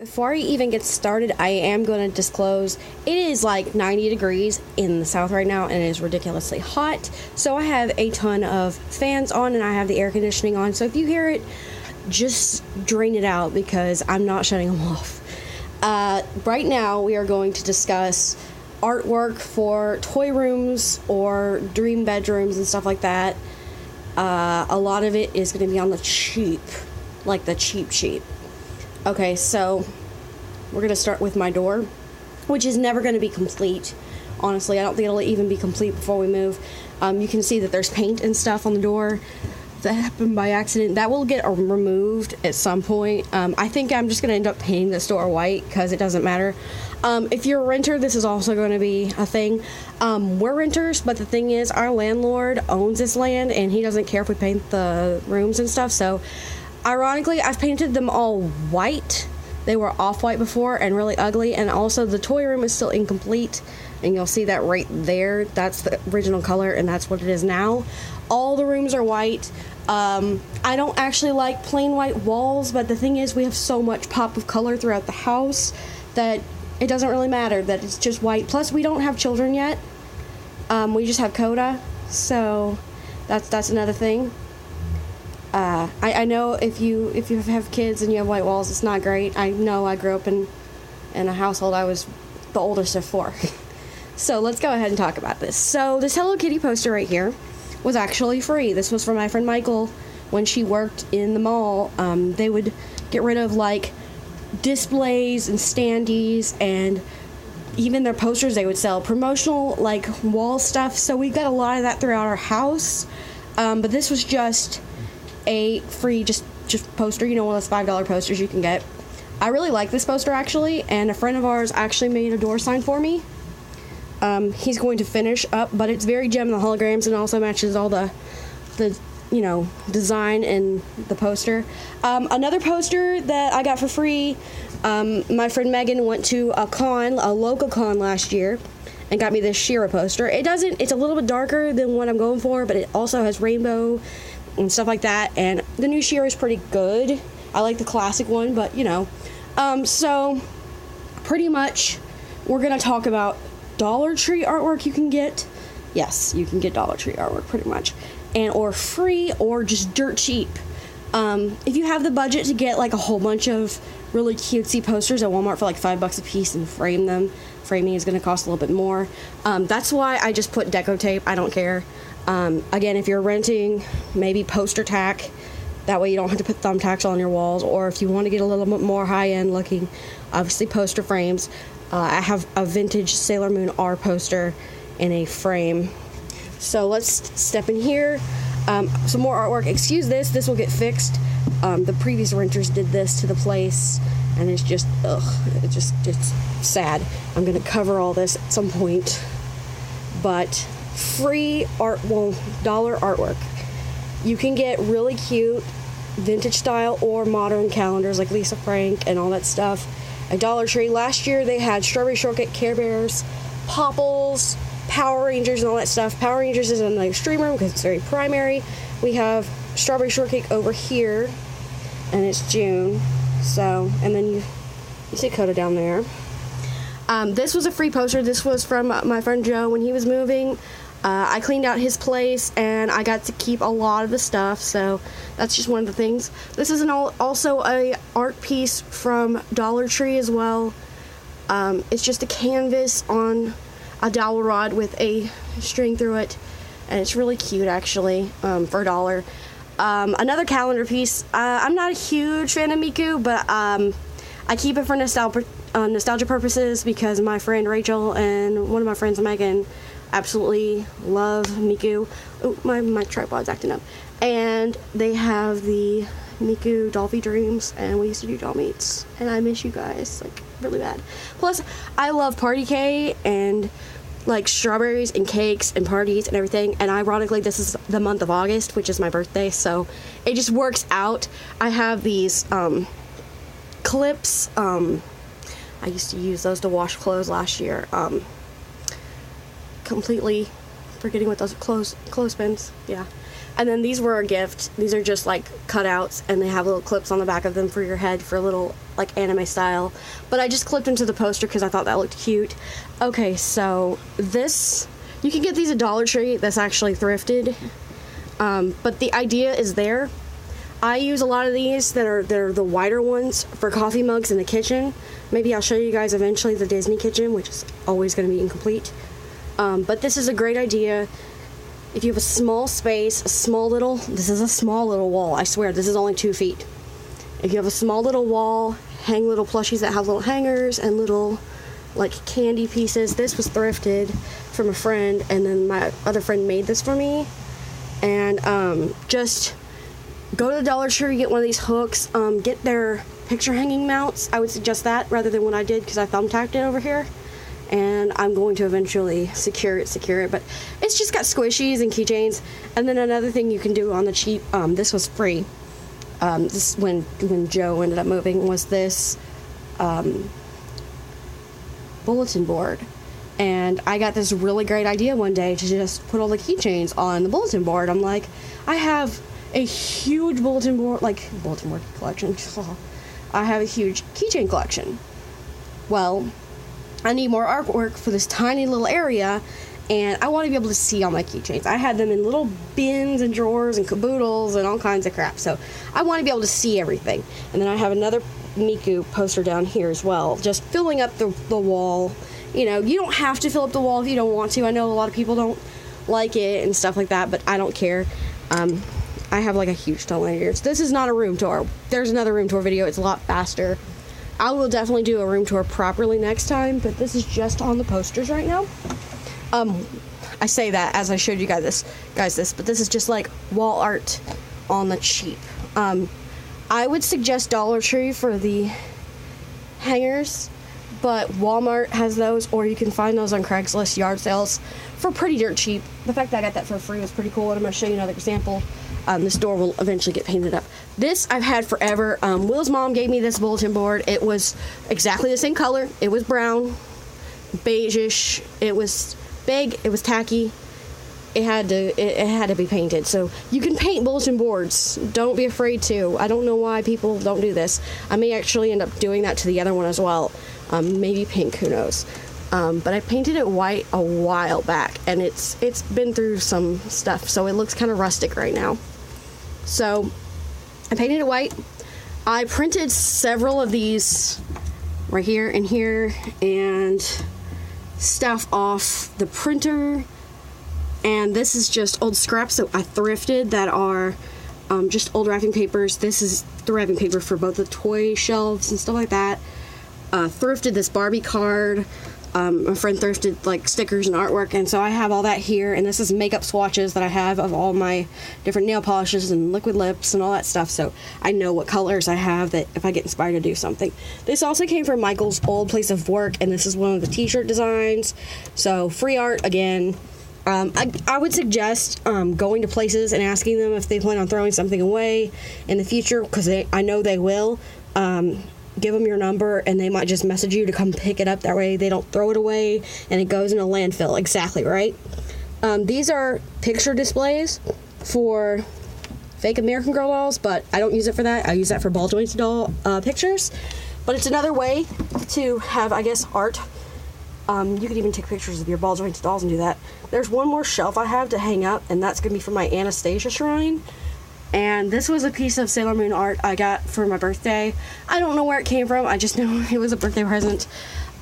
Before I even get started, I am going to disclose it is like 90 degrees in the south right now and it is ridiculously hot. So I have a ton of fans on and I have the air conditioning on. So if you hear it, just drain it out because I'm not shutting them off. Right now we are going to discuss artwork for toy rooms or dream bedrooms and stuff like that. A lot of it is going to be on the cheap, like the cheap. Okay, so we're going to start with my door, which is never going to be complete. Honestly, I don't think it'll even be complete before we move. You can see that there's paint and stuff on the door that happened by accident. That will get removed at some point. I think I'm just going to end up painting this door white because it doesn't matter. If you're a renter, this is also going to be a thing. We're renters, but the thing is, our landlord owns this land, and he doesn't care if we paint the rooms and stuff, so ironically, I've painted them all white. They were off-white before and really ugly, and also the toy room is still incomplete, and you'll see that right there. That's the original color, and that's what it is now. All the rooms are white. I don't actually like plain white walls, but the thing is, we have so much pop of color throughout the house that it doesn't really matter that it's just white. Plus, we don't have children yet. We just have Coda, so that's another thing. I know if you have kids and you have white walls, it's not great. I know I grew up in a household. I was the oldest of 4. So let's go ahead and talk about this. So this Hello Kitty poster right here was actually free. This was from my friend Michael when she worked in the mall. They would get rid of like displays and standees and even their posters. They would sell promotional like wall stuff. So we got a lot of that throughout our house. But this was just a free just poster, one of those $5 posters you can get. I really like this poster actually, and a friend of ours actually made a door sign for me. He's going to finish up, but it's very gem in the holograms and also matches all the design in the poster. Another poster that I got for free, my friend Megan went to a local con last year and got me this She-Ra poster. It's a little bit darker than what I'm going for, but it also has rainbow and stuff like that, and the new She-Ra is pretty good. I like the classic one, but so pretty much we're gonna talk about Dollar Tree artwork you can get. Yes, you can get Dollar Tree artwork pretty much, or free or just dirt cheap. If you have the budget to get like a whole bunch of really cutesy posters at Walmart for like $5 a piece and frame them, framing is going to cost a little bit more. That's why I just put deco tape. I don't care. Again, if you're renting, maybe poster tack. That way you don't have to put thumbtacks on your walls. Or if you want to get a little bit more high-end looking, obviously poster frames. I have a vintage Sailor Moon R poster in a frame. So let's step in here. Some more artwork. Excuse this. This will get fixed. The previous renters did this to the place, and it's just, it's sad. I'm going to cover all this at some point. But free dollar artwork. You can get really cute vintage style or modern calendars like Lisa Frank and all that stuff at Dollar Tree. Last year they had Strawberry Shortcake, Care Bears, Popples, Power Rangers and all that stuff. Power Rangers is in the extreme room because it's very primary. We have Strawberry Shortcake over here, and it's June. So, and then you see Coda down there. This was a free poster. This was from my friend Joe when he was moving. I cleaned out his place, and I got to keep a lot of the stuff, so that's just one of the things. This is also a art piece from Dollar Tree as well. It's just a canvas on a dowel rod with a string through it, and it's really cute, actually, for $1. Another calendar piece. I'm not a huge fan of Miku, but I keep it for nostalgia purposes because my friend Rachel and one of my friends Megan absolutely love Miku. Oh, my tripod's acting up. And they have the Miku Dolphy Dreams, and we used to do doll meets, and I miss you guys, like, really bad. Plus, I love party cake and, like, strawberries and cakes and parties and everything, and ironically, this is the month of August, which is my birthday, so it just works out. I have these, clips. I used to use those to wash clothes last year. Completely forgetting what those clothespins. Yeah. And then these were a gift. These are just like cutouts, and they have little clips on the back of them for your head for little like anime style, but I just clipped into the poster because I thought that looked cute. Okay, so this, you can get these at Dollar Tree. That's actually thrifted, but the idea is there. I use a lot of these they're the wider ones for coffee mugs in the kitchen. Maybe I'll show you guys eventually the Disney kitchen, which is always going to be incomplete. But this is a great idea. If you have a small space, this is a small little wall. I swear, this is only 2 feet. If you have a small little wall, hang little plushies that have little hangers and little like candy pieces. This was thrifted from a friend, and then my other friend made this for me. And just go to the Dollar Tree, get one of these hooks, get their picture hanging mounts. I would suggest that rather than what I did because I thumbtacked it over here. And I'm going to eventually secure it, but it's just got squishies and keychains. And then another thing you can do on the cheap, this was free. This when Joe ended up moving was this bulletin board, and I got this really great idea one day to just put all the keychains on the bulletin board. I'm like, I have a huge bulletin board collection. I have a huge keychain collection. Well, I need more artwork for this tiny little area, and I want to be able to see all my keychains. I had them in little bins and drawers and caboodles and all kinds of crap, so I want to be able to see everything. And then I have another Miku poster down here as well, just filling up the wall. You know, you don't have to fill up the wall if you don't want to. I know a lot of people don't like it and stuff like that, but I don't care. I have like a huge ton here. So this is not a room tour. There's another room tour video. It's a lot faster. I will definitely do a room tour properly next time, but this is just on the posters right now. I say that as I showed you guys this, but this is just like wall art on the cheap. I would suggest Dollar Tree for the hangers, but Walmart has those, or you can find those on Craigslist yard sales for pretty dirt cheap. The fact that I got that for free was pretty cool, and I'm going to show you another example. This door will eventually get painted up. This I've had forever. Will's mom gave me this bulletin board. It was exactly the same color. It was brown, beige-ish. It was big. It was tacky. It had to be painted. So you can paint bulletin boards. Don't be afraid to. I don't know why people don't do this. I may actually end up doing that to the other one as well. Maybe pink. Who knows? But I painted it white a while back, and it's been through some stuff, so it looks kind of rustic right now. So I painted it white. I printed several of these right here and here and stuff off the printer. And this is just old scraps that I thrifted that are just old wrapping papers. This is the wrapping paper for both the toy shelves and stuff like that. Thrifted this Barbie card. My friend thrifted like stickers and artwork, and so I have all that here. And this is makeup swatches that I have of all my different nail polishes and liquid lips and all that stuff, so I know what colors I have that if I get inspired to do something. This also came from Michael's old place of work, and this is one of the t-shirt designs, so free art again. I would suggest going to places and asking them if they plan on throwing something away in the future, because I know they will. Give them your number, and they might just message you to come pick it up. That way they don't throw it away and it goes in a landfill. Exactly, right? These are picture displays for fake American Girl dolls, but I don't use it for that. I use that for ball joints doll pictures. But it's another way to have, I guess, art. You could even take pictures of your ball joints dolls and do that. There's one more shelf I have to hang up, and that's going to be for my Anastasia shrine. And this was a piece of Sailor Moon art I got for my birthday. I don't know where it came from. I just know it was a birthday present.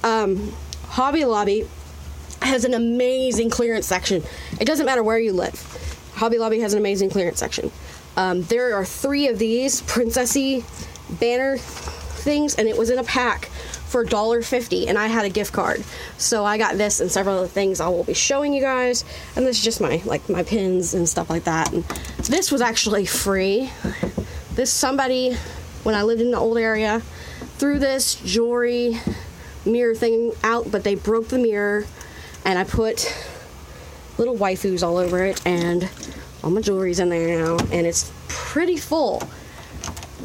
Hobby Lobby has an amazing clearance section. It doesn't matter where you live. Hobby Lobby has an amazing clearance section. There are 3 of these princessy banner things, and it was in a pack for $1.50, and I had a gift card. So I got this and several other things I will be showing you guys. And this is just my pins and stuff like that. And this was actually free. Somebody, when I lived in the old area, threw this jewelry mirror thing out, but they broke the mirror, and I put little waifus all over it, and all my jewelry's in there now, and it's pretty full.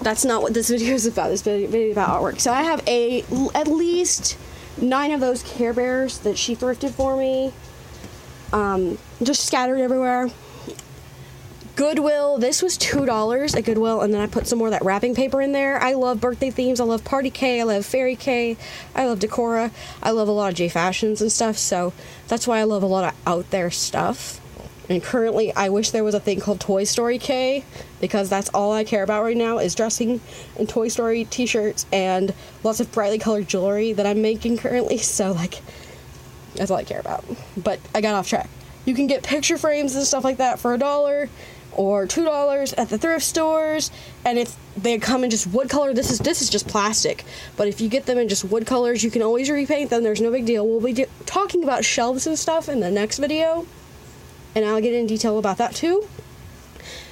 That's not what this video is about. This video is about artwork. So I have at least 9 of those Care Bears that she thrifted for me, just scattered everywhere. Goodwill, this was $2 at Goodwill, and then I put some more of that wrapping paper in there. I love birthday themes. I love Party K. I love Fairy K. I love Decora. I love a lot of J Fashions and stuff, so that's why I love a lot of out there stuff. And currently, I wish there was a thing called Toy Story K, because that's all I care about right now is dressing in Toy Story t-shirts and lots of brightly colored jewelry that I'm making currently, so, like, that's all I care about. But I got off track. You can get picture frames and stuff like that for $1 or $2 at the thrift stores, and if they come in just wood color, this is just plastic, but if you get them in just wood colors, you can always repaint them. There's no big deal. We'll be talking about shelves and stuff in the next video, and I'll get in detail about that too.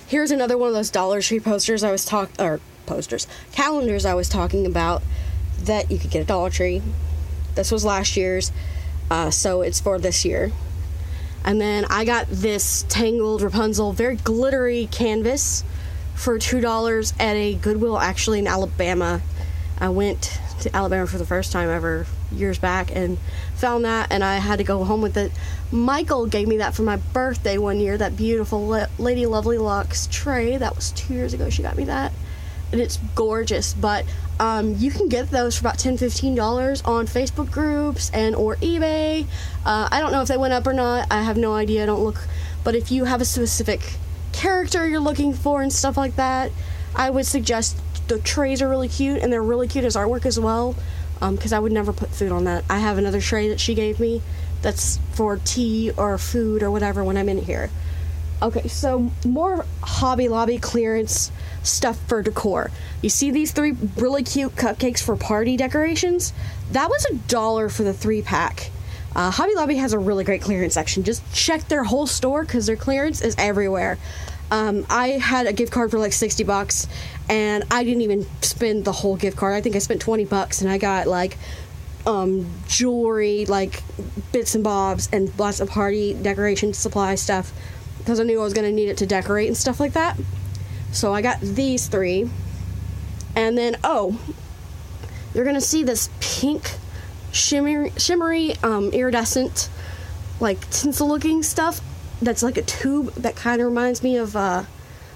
Here's another one of those Dollar Tree calendars I was talking about that you could get at Dollar Tree. This was last year's, so it's for this year. And then I got this Tangled Rapunzel, very glittery canvas for $2 at a Goodwill, actually in Alabama. I went to Alabama for the first time ever years back and found that, and I had to go home with it. Michael gave me that for my birthday one year, that beautiful Lady Lovely Luxe tray. That was 2 years ago she got me that, and it's gorgeous. But you can get those for about $10-15 on Facebook groups and or eBay. I don't know if they went up or not. I have no idea. I don't look. But if you have a specific character you're looking for and stuff like that, I would suggest the trays are really cute, and they're really cute as artwork as well, because I would never put food on that. I have another tray that she gave me that's for tea or food or whatever when I'm in here. Okay, so more Hobby Lobby clearance stuff for decor. You see these 3 really cute cupcakes for party decorations? That was $1 for the 3-pack. Hobby Lobby has a really great clearance section. Just check their whole store because their clearance is everywhere. I had a gift card for like $60, and I didn't even spend the whole gift card. I think I spent $20, and I got like jewelry, like bits and bobs, and lots of party decoration supply stuff, because I knew I was going to need it to decorate and stuff like that. So I got these 3. And then, you're going to see this pink, shimmery, iridescent, like tinsel looking stuff that's like a tube that kind of reminds me of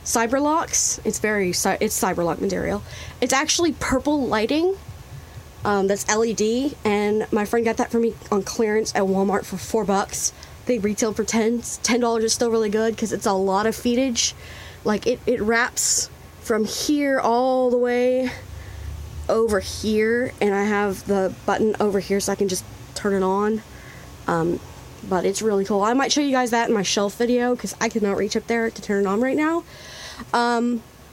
Cyberlocks. It's Cyberlock material. It's actually purple lighting that's LED, and my friend got that for me on clearance at Walmart for $4. They retailed for $10 is still really good because it's a lot of feetage. Like it wraps from here all the way over here, and I have the button over here so I can just turn it on. But it's really cool. I might show you guys that in my shelf video because I cannot reach up there to turn it on right now.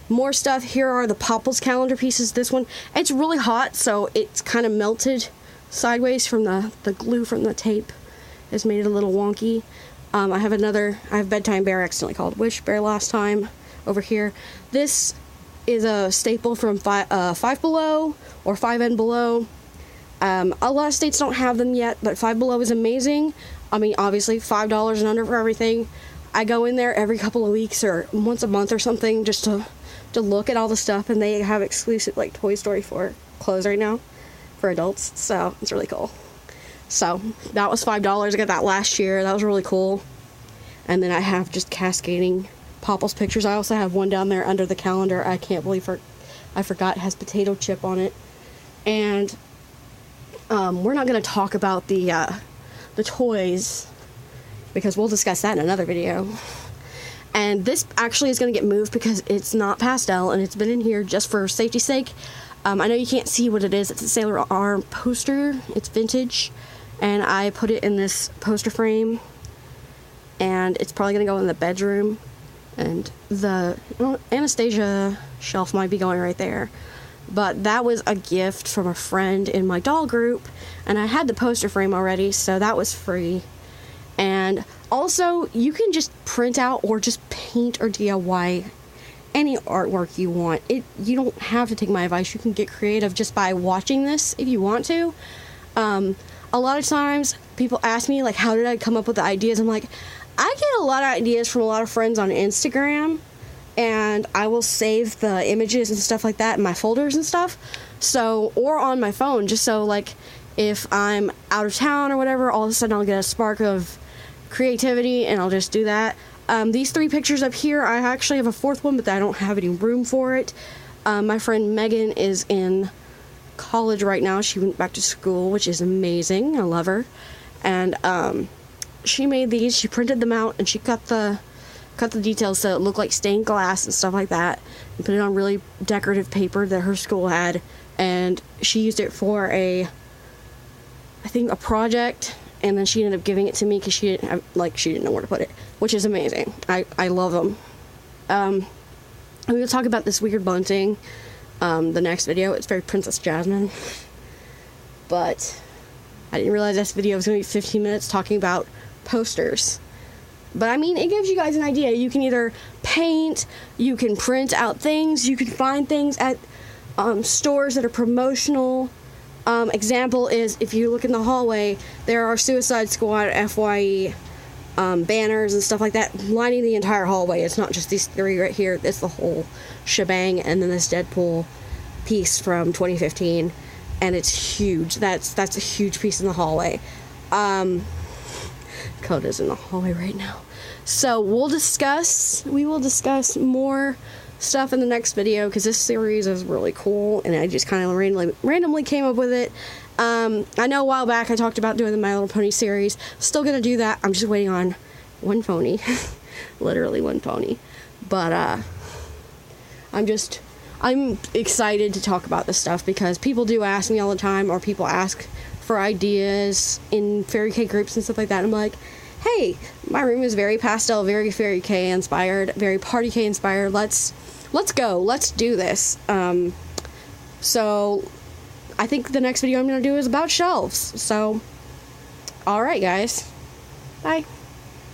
More stuff. Here are the Popples calendar pieces. This one, it's really hot, so it's kind of melted sideways from the glue from the tape. It's made it a little wonky. I have Bedtime Bear, I accidentally called Wish Bear last time, over here. This is a staple from Five Below or 5 and Below. A lot of states don't have them yet, but Five Below is amazing. I mean, obviously, $5 and under for everything. I go in there every couple of weeks or once a month or something just to look at all the stuff, and they have exclusive, like, Toy Story 4 clothes right now for adults, so it's really cool. So that was $5. I got that last year. That was really cool. And then I have just cascading Popples pictures. I also have one down there under the calendar. I can't believe I forgot it has potato chip on it. And we're not going to talk about the toys because we'll discuss that in another video. And this actually is going to get moved because it's not pastel, and it's been in here just for safety's sake. I know you can't see what it is. It's a Sailor Arm poster. It's vintage. And I put it in this poster frame. And it's probably going to go in the bedroom. And the Anastasia shelf might be going right there. But that was a gift from a friend in my doll group. And I had the poster frame already, so that was free. And also, you can just print out or just paint or DIY any artwork you want. You don't have to take my advice. You can get creative just by watching this if you want to. A lot of times, people ask me, like, how did I come up with the ideas? I'm like, I get a lot of ideas from a lot of friends on Instagram, and I will save the images and stuff like that in my folders and stuff. So, or on my phone, just so, like, if I'm out of town or whatever, all of a sudden I'll get a spark of creativity and I'll just do that. These 3 pictures up here, I actually have a 4th one, but I don't have any room for it. My friend Megan is in college right now. She went back to school, which is amazing. I love her. And she made these. She printed them out, and she cut the details so it looked like stained glass and stuff like that, and put it on really decorative paper that her school had. And she used it for I think a project, and then she ended up giving it to me because she didn't know where to put it, which is amazing. I love them. I'm gonna talk about this weird bunting the next video. It's very Princess Jasmine, but I didn't realize this video was gonna be 15 minutes talking about posters. But I mean, it gives you guys an idea. You can either paint, you can print out things, you can find things at stores that are promotional. Example is, if you look in the hallway, there are Suicide Squad, FYE banners and stuff like that lining the entire hallway. It's not just these 3 right here, it's the whole shebang. And then this Deadpool piece from 2015, and it's huge. That's a huge piece in the hallway. Coda's in the hallway right now. So we will discuss more stuff in the next video, because this series is really cool, and I just kind of randomly came up with it. I know a while back I talked about doing the My Little Pony series. Still gonna do that. I'm just waiting on one pony. Literally one pony. But I'm excited to talk about this stuff, because people do ask me all the time, or people ask for ideas in Fairy K groups and stuff like that. And I'm like, hey, my room is very pastel, very Fairy K inspired, very Party K inspired. Let's go. Let's do this. So I think the next video I'm going to do is about shelves. So, alright guys. Bye.